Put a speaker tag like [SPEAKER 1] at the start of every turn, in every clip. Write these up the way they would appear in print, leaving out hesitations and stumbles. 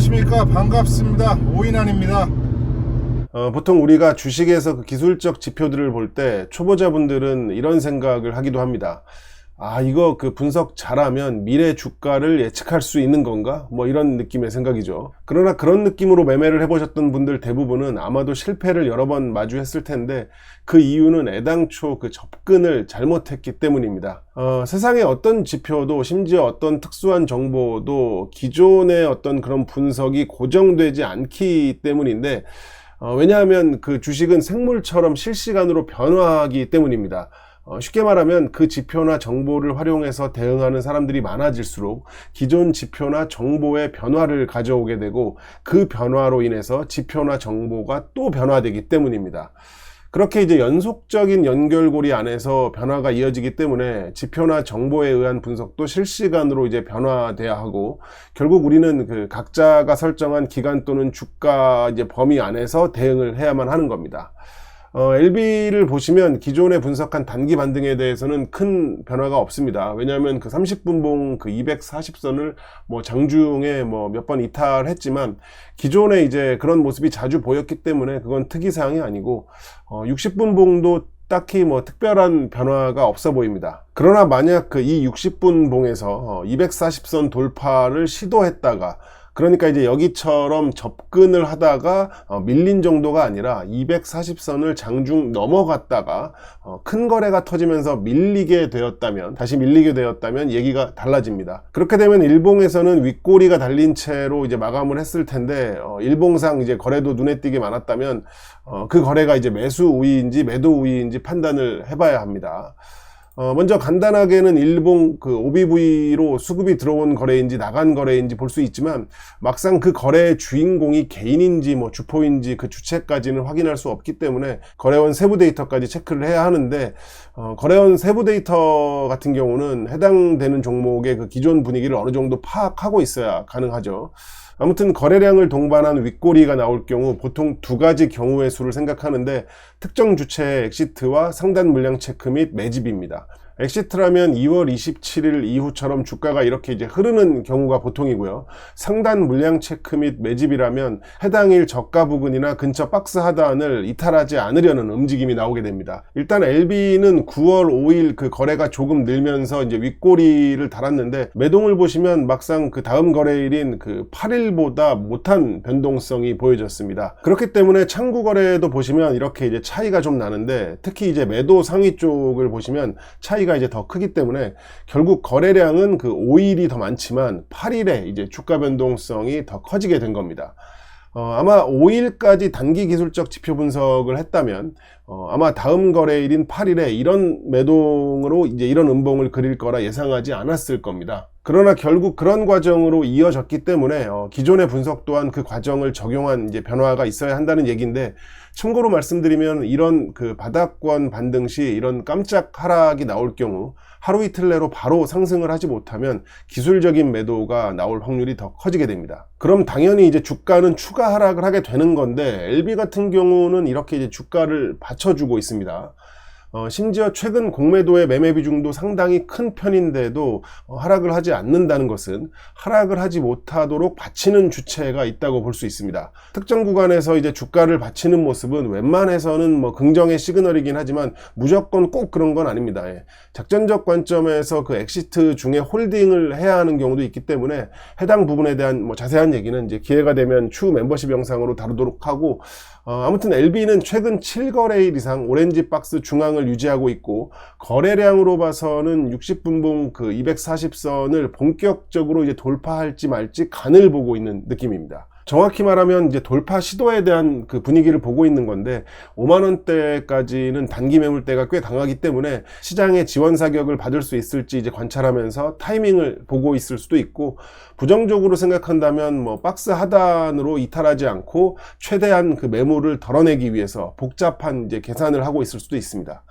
[SPEAKER 1] 안녕하십니까. 반갑습니다. 오인환입니다.
[SPEAKER 2] 보통 우리가 주식에서 그 기술적 지표들을 볼 때 초보자분들은 이런 생각을 하기도 합니다. 이거 그 분석 잘하면 미래 주가를 예측할 수 있는 건가? 뭐 이런 느낌의 생각이죠. 그러나 그런 느낌으로 매매를 해보셨던 분들 대부분은 아마도 실패를 여러 번 마주했을 텐데 그 이유는 애당초 그 접근을 잘못했기 때문입니다. 세상의 어떤 지표도 심지어 어떤 특수한 정보도 기존의 어떤 그런 분석이 고정되지 않기 때문인데 왜냐하면 그 주식은 생물처럼 실시간으로 변화하기 때문입니다. 쉽게 말하면 그 지표나 정보를 활용해서 대응하는 사람들이 많아질수록 기존 지표나 정보의 변화를 가져오게 되고 그 변화로 인해서 지표나 정보가 또 변화되기 때문입니다. 그렇게 이제 연속적인 연결고리 안에서 변화가 이어지기 때문에 지표나 정보에 의한 분석도 실시간으로 이제 변화돼야 하고 결국 우리는 그 각자가 설정한 기간 또는 주가 이제 범위 안에서 대응을 해야만 하는 겁니다. LB를 보시면 기존에 분석한 단기 반등에 대해서는 큰 변화가 없습니다. 왜냐하면 그 30분봉 그 240선을 뭐 장중에 뭐 몇 번 이탈했지만 기존에 이제 그런 모습이 자주 보였기 때문에 그건 특이사항이 아니고 60분봉도 딱히 뭐 특별한 변화가 없어 보입니다. 그러나 만약 그 이 60분봉에서 240선 돌파를 시도했다가 그러니까 이제 여기처럼 접근을 하다가 밀린 정도가 아니라 240선을 장중 넘어갔다가 큰 거래가 터지면서 다시 밀리게 되었다면 얘기가 달라집니다. 그렇게 되면 일봉에서는 윗꼬리가 달린 채로 이제 마감을 했을 텐데 일봉상 이제 거래도 눈에 띄게 많았다면 그 거래가 이제 매수 우위인지 매도 우위인지 판단을 해봐야 합니다. 먼저 간단하게는 일봉 그 OBV로 수급이 들어온 거래인지 나간 거래인지 볼 수 있지만 막상 그 거래의 주인공이 개인인지 뭐 주포인지 그 주체까지는 확인할 수 없기 때문에 거래원 세부 데이터까지 체크를 해야 하는데 거래원 세부 데이터 같은 경우는 해당되는 종목의 그 기존 분위기를 어느 정도 파악하고 있어야 가능하죠. 아무튼 거래량을 동반한 윗꼬리가 나올 경우 보통 두 가지 경우의 수를 생각하는데 특정 주체의 엑시트와 상단 물량 체크 및 매집입니다. 엑시트라면 2월 27일 이후처럼 주가가 이렇게 이제 흐르는 경우가 보통이고요. 상단 물량 체크 및 매집이라면 해당일 저가 부근이나 근처 박스 하단을 이탈하지 않으려는 움직임이 나오게 됩니다. 일단 LB는 9월 5일 그 거래가 조금 늘면서 이제 윗꼬리를 달았는데 매동을 보시면 막상 그 다음 거래일인 그 8일보다 못한 변동성이 보여졌습니다. 그렇기 때문에 창구 거래도 보시면 이렇게 이제 차이가 좀 나는데 특히 이제 매도 상위 쪽을 보시면 차이가 이제 더 크기 때문에 결국 거래량은 그 5일이 더 많지만 8일에 이제 주가 변동성이 더 커지게 된 겁니다. 아마 5일까지 단기 기술적 지표 분석을 했다면 아마 다음 거래일인 8일에 이런 매동으로 이제 이런 음봉을 그릴 거라 예상하지 않았을 겁니다. 그러나 결국 그런 과정으로 이어졌기 때문에 기존의 분석 또한 그 과정을 적용한 이제 변화가 있어야 한다는 얘기인데 참고로 말씀드리면 이런 그 바닥권 반등 시 이런 깜짝 하락이 나올 경우 하루 이틀 내로 바로 상승을 하지 못하면 기술적인 매도가 나올 확률이 더 커지게 됩니다. 그럼 당연히 이제 주가는 추가 하락을 하게 되는 건데 LB 같은 경우는 이렇게 이제 주가를 받쳐주고 있습니다. 심지어 최근 공매도의 매매 비중도 상당히 큰 편인데도 하락을 하지 않는다는 것은 하락을 하지 못하도록 받치는 주체가 있다고 볼 수 있습니다. 특정 구간에서 이제 주가를 받치는 모습은 웬만해서는 뭐 긍정의 시그널이긴 하지만 무조건 꼭 그런 건 아닙니다. 작전적 관점에서 그 엑시트 중에 홀딩을 해야 하는 경우도 있기 때문에 해당 부분에 대한 뭐 자세한 얘기는 이제 기회가 되면 추후 멤버십 영상으로 다루도록 하고 아무튼 LB는 최근 7거래일 이상 오렌지 박스 중앙을 유지하고 있고 거래량으로 봐서는 60분봉 그 240선을 본격적으로 이제 돌파할지 말지 간을 보고 있는 느낌입니다. 정확히 말하면 이제 돌파 시도에 대한 그 분위기를 보고 있는 건데 5만원대까지는 단기 매물대가 꽤 강하기 때문에 시장의 지원 사격을 받을 수 있을지 이제 관찰하면서 타이밍을 보고 있을 수도 있고 부정적으로 생각한다면 뭐 박스 하단으로 이탈하지 않고 최대한 그 매물을 덜어내기 위해서 복잡한 이제 계산을 하고 있을 수도 있습니다.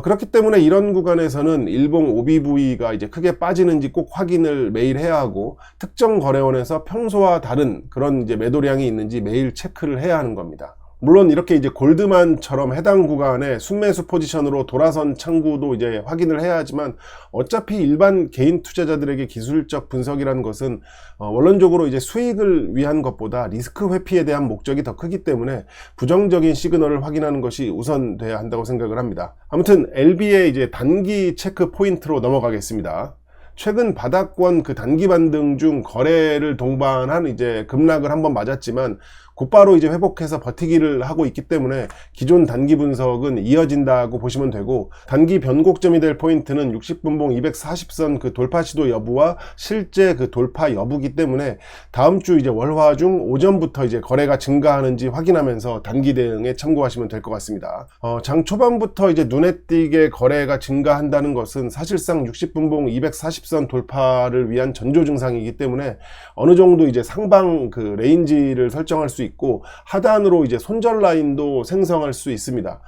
[SPEAKER 2] 그렇기 때문에 이런 구간에서는 일봉 OBV가 이제 크게 빠지는지 꼭 확인을 매일 해야 하고 특정 거래원에서 평소와 다른 그런 이제 매도량이 있는지 매일 체크를 해야 하는 겁니다. 물론 이렇게 이제 골드만처럼 해당 구간에 순매수 포지션으로 돌아선 창구도 이제 확인을 해야 하지만, 어차피 일반 개인 투자자들에게 기술적 분석이라는 것은 원론적으로 이제 수익을 위한 것보다 리스크 회피에 대한 목적이 더 크기 때문에 부정적인 시그널을 확인하는 것이 우선돼야 한다고 생각을 합니다. 아무튼 LB의 이제 단기 체크 포인트로 넘어가겠습니다. 최근 바닥권 그 단기 반등 중 거래를 동반한 이제 급락을 한번 맞았지만 곧바로 이제 회복해서 버티기를 하고 있기 때문에 기존 단기 분석은 이어진다고 보시면 되고, 단기 변곡점이 될 포인트는 60분봉 240선 그 돌파 시도 여부와 실제 그 돌파 여부기 때문에 다음 주 이제 월화 중 오전부터 이제 거래가 증가하는지 확인하면서 단기 대응에 참고하시면 될 것 같습니다. 장 초반부터 이제 눈에 띄게 거래가 증가한다는 것은 사실상 60분봉 240선 돌파를 위한 전조 증상이기 때문에 어느 정도 이제 상방 그 레인지를 설정할 수 있고 하단으로 이제 손절 라인도 생성할 수 있습니다.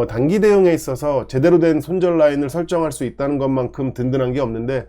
[SPEAKER 2] 단기 대응에 있어서 제대로 된 손절 라인을 설정할 수 있다는 것만큼 든든한 게 없는데,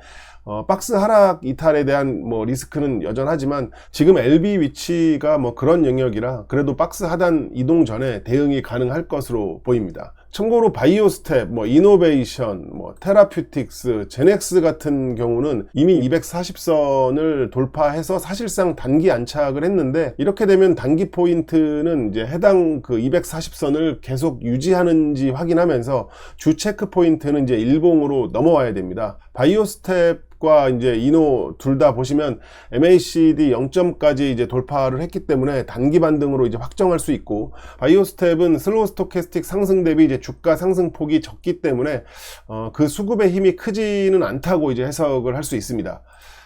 [SPEAKER 2] 박스 하락 이탈에 대한 뭐 리스크는 여전하지만 지금 LB 위치가 뭐 그런 영역이라 그래도 박스 하단 이동 전에 대응이 가능할 것으로 보입니다. 참고로 바이오스텝, 뭐 이노베이션, 뭐 테라퓨틱스, 제넥스 같은 경우는 이미 240선을 돌파해서 사실상 단기 안착을 했는데, 이렇게 되면 단기 포인트는 이제 해당 그 240선을 계속 유지하는지 확인하면서 주 체크 포인트는 이제 일봉으로 넘어와야 됩니다. 바이오스텝 과 이제 이노 둘 다 보시면 MACD 0점까지 이제 돌파를 했기 때문에 단기 반등으로 이제 확정할 수 있고, 바이오스텝은 슬로우 스토캐스틱 상승 대비 이제 주가 상승폭이 적기 때문에 그 수급의 힘이 크지는 않다고 이제 해석을 할 수 있습니다.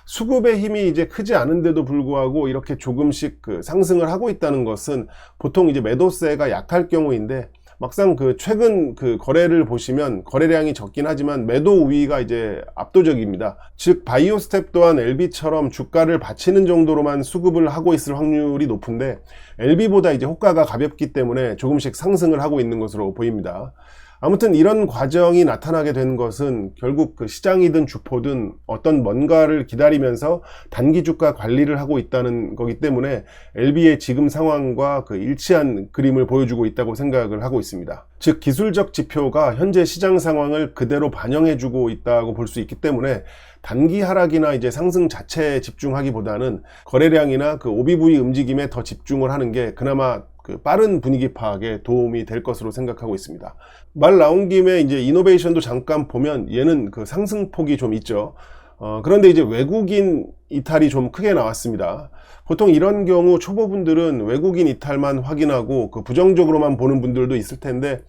[SPEAKER 2] 수급의 힘이 이제 크지 않은데도 불구하고 이렇게 조금씩 그 상승을 하고 있다는 것은 보통 이제 매도세가 약할 경우인데, 막상 그 최근 그 거래를 보시면 거래량이 적긴 하지만 매도 우위가 이제 압도적입니다. 즉 바이오스텝 또한 LB처럼 주가를 받치는 정도로만 수급을 하고 있을 확률이 높은데, LB보다 이제 호가가 가볍기 때문에 조금씩 상승을 하고 있는 것으로 보입니다. 아무튼 이런 과정이 나타나게 된 것은 결국 그 시장이든 주포든 어떤 뭔가를 기다리면서 단기 주가 관리를 하고 있다는 거기 때문에 LB의 지금 상황과 그 일치한 그림을 보여주고 있다고 생각을 하고 있습니다. 즉 기술적 지표가 현재 시장 상황을 그대로 반영해주고 있다고 볼 수 있기 때문에 단기 하락이나 이제 상승 자체에 집중하기보다는 거래량이나 그 OBV 움직임에 더 집중을 하는 게 그나마 그 빠른 분위기 파악에 도움이 될 것으로 생각하고 있습니다. 말 나온 김에 이제 이노베이션도 잠깐 보면 얘는 그 상승폭이 좀 있죠. 그런데 이제 외국인 이탈이 좀 크게 나왔습니다. 보통 이런 경우 초보분들은 외국인 이탈만 확인하고 그 부정적으로만 보는 분들도 있을 텐데,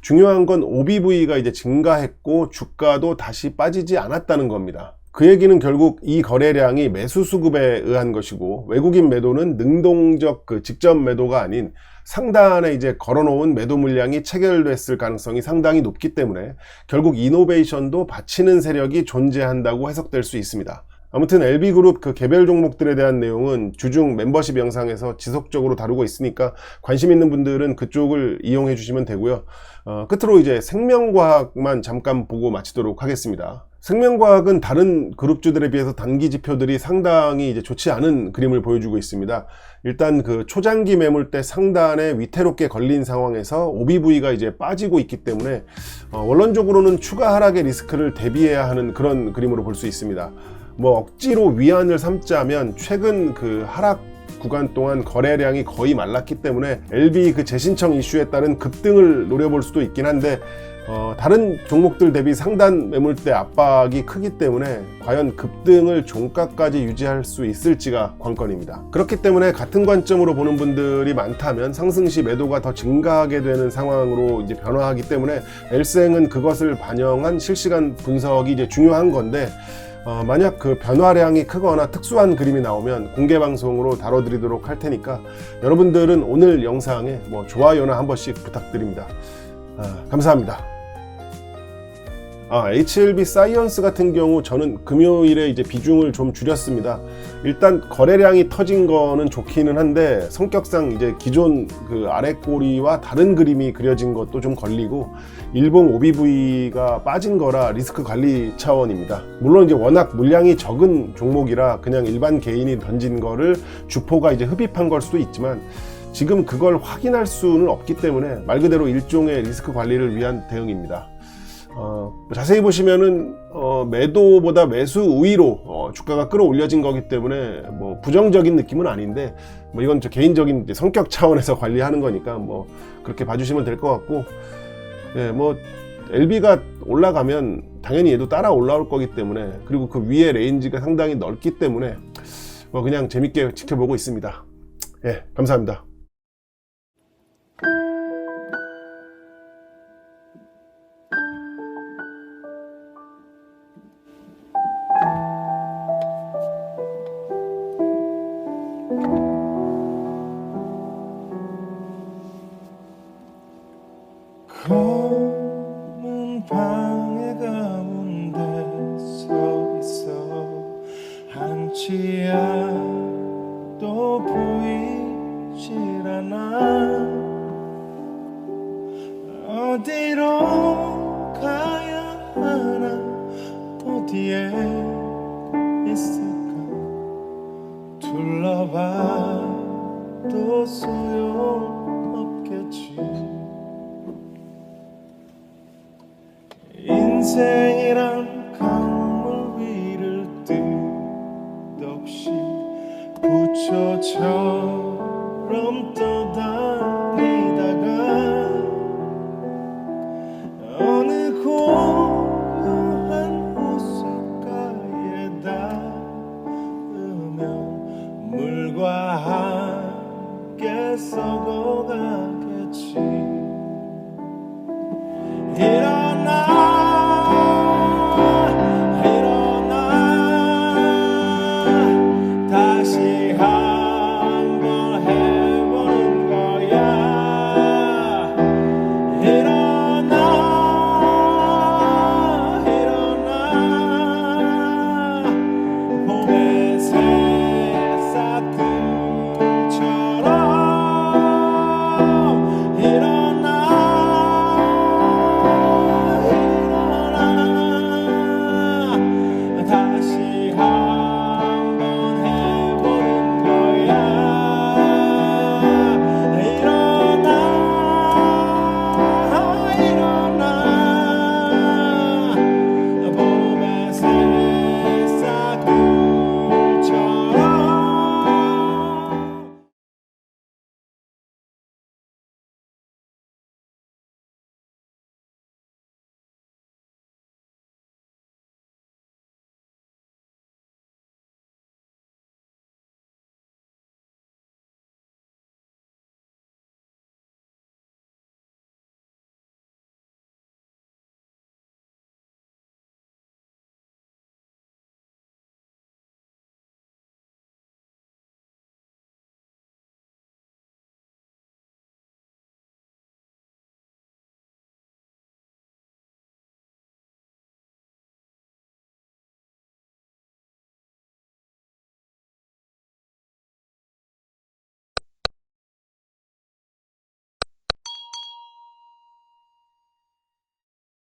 [SPEAKER 2] 중요한 건 OBV가 이제 증가했고 주가도 다시 빠지지 않았다는 겁니다. 그 얘기는 결국 이 거래량이 매수 수급에 의한 것이고, 외국인 매도는 능동적 그 직접 매도가 아닌 상단에 이제 걸어놓은 매도 물량이 체결됐을 가능성이 상당히 높기 때문에 결국 이노베이션도 받치는 세력이 존재한다고 해석될 수 있습니다. 아무튼 LB그룹 그 개별 종목들에 대한 내용은 주중 멤버십 영상에서 지속적으로 다루고 있으니까 관심 있는 분들은 그쪽을 이용해 주시면 되고요. 끝으로 이제 생명과학만 잠깐 보고 마치도록 하겠습니다. 생명과학은 다른 그룹주들에 비해서 단기 지표들이 상당히 이제 좋지 않은 그림을 보여주고 있습니다. 일단 그 초장기 매물대 상단에 위태롭게 걸린 상황에서 OBV가 이제 빠지고 있기 때문에 원론적으로는 추가 하락의 리스크를 대비해야 하는 그런 그림으로 볼 수 있습니다. 뭐 억지로 위안을 삼자면 최근 그 하락 구간 동안 거래량이 거의 말랐기 때문에 LB 그 재신청 이슈에 따른 급등을 노려볼 수도 있긴 한데, 다른 종목들 대비 상단 매물대 압박이 크기 때문에 과연 급등을 종가까지 유지할 수 있을지가 관건입니다. 그렇기 때문에 같은 관점으로 보는 분들이 많다면 상승 시 매도가 더 증가하게 되는 상황으로 이제 변화하기 때문에 엘생은 그것을 반영한 실시간 분석이 이제 중요한 건데, 만약 그 변화량이 크거나 특수한 그림이 나오면 공개 방송으로 다뤄드리도록 할 테니까 여러분들은 오늘 영상에 뭐 좋아요나 한 번씩 부탁드립니다. 감사합니다. HLB 사이언스 같은 경우 저는 금요일에 이제 비중을 좀 줄였습니다. 일단 거래량이 터진 거는 좋기는 한데 성격상 이제 기존 그 아래 꼬리와 다른 그림이 그려진 것도 좀 걸리고, 일봉 OBV가 빠진 거라 리스크 관리 차원입니다. 물론 이제 워낙 물량이 적은 종목이라 그냥 일반 개인이 던진 거를 주포가 이제 흡입한 걸 수도 있지만, 지금 그걸 확인할 수는 없기 때문에 말 그대로 일종의 리스크 관리를 위한 대응입니다. 자세히 보시면은 매도보다 매수 우위로 주가가 끌어올려진 거기 때문에 뭐 부정적인 느낌은 아닌데, 뭐 이건 저 개인적인 이제 성격 차원에서 관리하는 거니까 뭐 그렇게 봐주시면 될 것 같고, 예, 뭐 LB가 올라가면 당연히 얘도 따라 올라올 거기 때문에, 그리고 그 위에 레인지가 상당히 넓기 때문에 뭐 그냥 재밌게 지켜보고 있습니다. 예, 감사합니다.
[SPEAKER 3] 검은 방해 가운데 서 있어 한치 앞도 보이질 않아. 어디로 가야 하나, 어디에 있을까. 둘러봐도 소용없겠지. 인생이란 강물 위를 뜻없이 부처처럼 떠